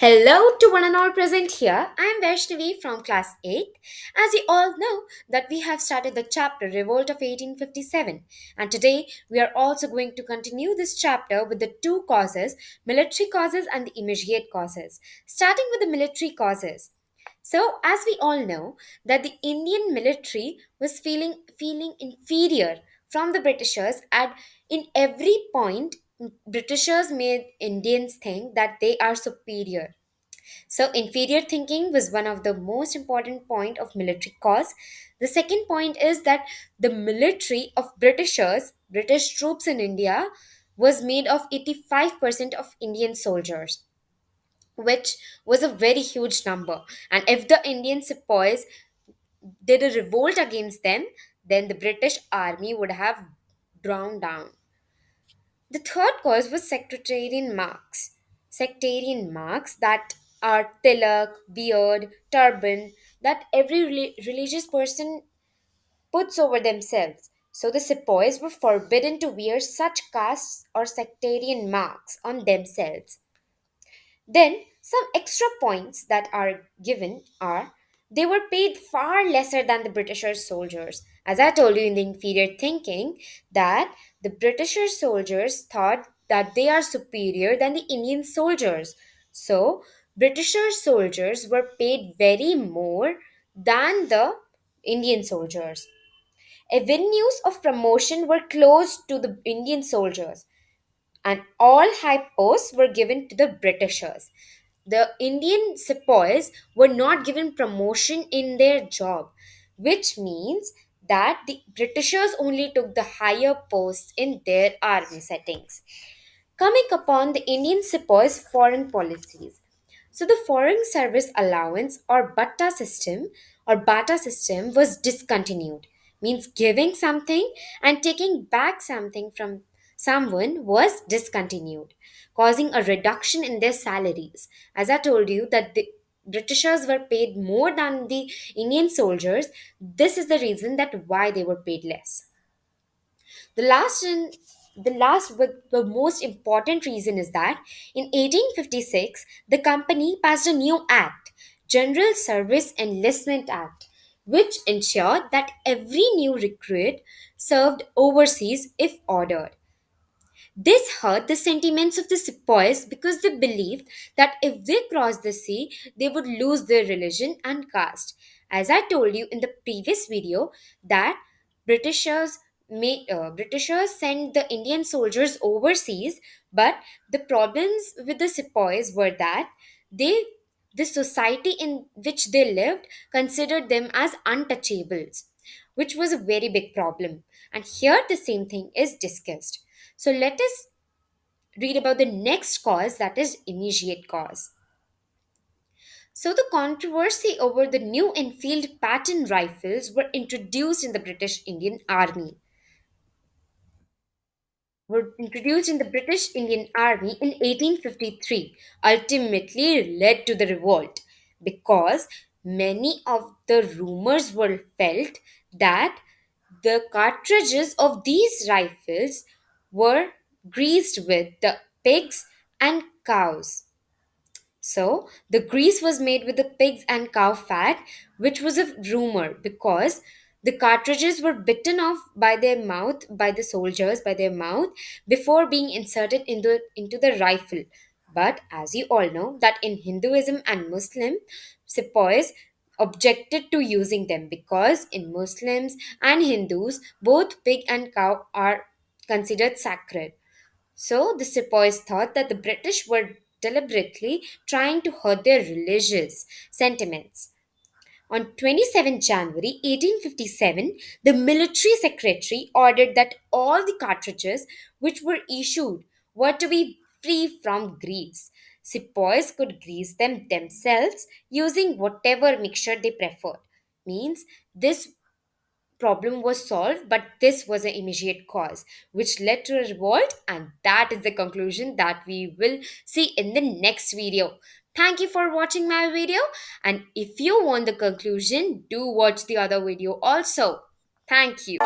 Hello to one and all present here. I am Vaishnavi from class 8. As you all know that we have started the chapter Revolt of 1857, and today we are also going to continue this chapter with the two causes, military causes and the immediate causes. Starting with the military causes. So, as we all know, that the Indian military was feeling inferior from the Britishers, and in every point, Britishers made Indians think that they are superior. So, inferior thinking was one of the most important point of military cause. The second point is that the military of British troops in India, was made of 85% of Indian soldiers, which was a very huge number. And if the Indian sepoys did a revolt against them, then the British army would have drawn down. The third cause was sectarian marks. Sectarian marks that are tilak, beard, turban, that every religious person puts over themselves. So the sepoys were forbidden to wear such castes or sectarian marks on themselves. Then, some extra points that are given are they were paid far lesser than the Britishers' soldiers. As I told you in the inferior thinking, that the Britishers' soldiers thought that they are superior than the Indian soldiers. So, Britishers' soldiers were paid very more than the Indian soldiers. Avenues of promotion were closed to the Indian soldiers, and all high posts were given to the Britishers. The Indian sepoys were not given promotion in their job, which means that the Britishers only took the higher posts in their army settings. Coming upon the Indian sepoys' foreign policies. So the foreign service allowance or bata system was discontinued. Means giving something and taking back something from someone was discontinued, causing a reduction in their salaries. As I told you that the Britishers were paid more than the Indian soldiers. This is the reason that why they were paid less. The last and the last but the most important reason is that in 1856 the company passed a new act, General Service Enlistment Act, which ensured that every new recruit served overseas if ordered. This hurt the sentiments of the sepoys because they believed that if they crossed the sea, they would lose their religion and caste. As I told you in the previous video, that Britishers Britishers sent the Indian soldiers overseas, but the problems with the sepoys were that they the society in which they lived considered them as untouchables, which was a very big problem. And here the same thing is discussed. So let us read about the next cause, that is immediate cause. So the controversy over the new Enfield pattern rifles were introduced in the British Indian Army in 1853, ultimately led to the revolt because many of the rumors were felt that the cartridges of these rifles were greased with the pigs and cows. So, the grease was made with the pigs and cow fat, which was a rumor because the cartridges were bitten off by their mouth, by the soldiers, by their mouth, before being inserted into the rifle. But as you all know, that in Hinduism and Muslim, sepoys objected to using them because in Muslims and Hindus, both pig and cow are considered sacred. So the sepoys thought that the British were deliberately trying to hurt their religious sentiments. On 27 January 1857, the military secretary ordered that all the cartridges which were issued were to be free from grease. Sepoys could grease them themselves using whatever mixture they preferred. Means this problem was solved, but this was an immediate cause which led to a revolt, and that is the conclusion that we will see in the next video. Thank you for watching my video, and if you want the conclusion, do watch the other video also. Thank you.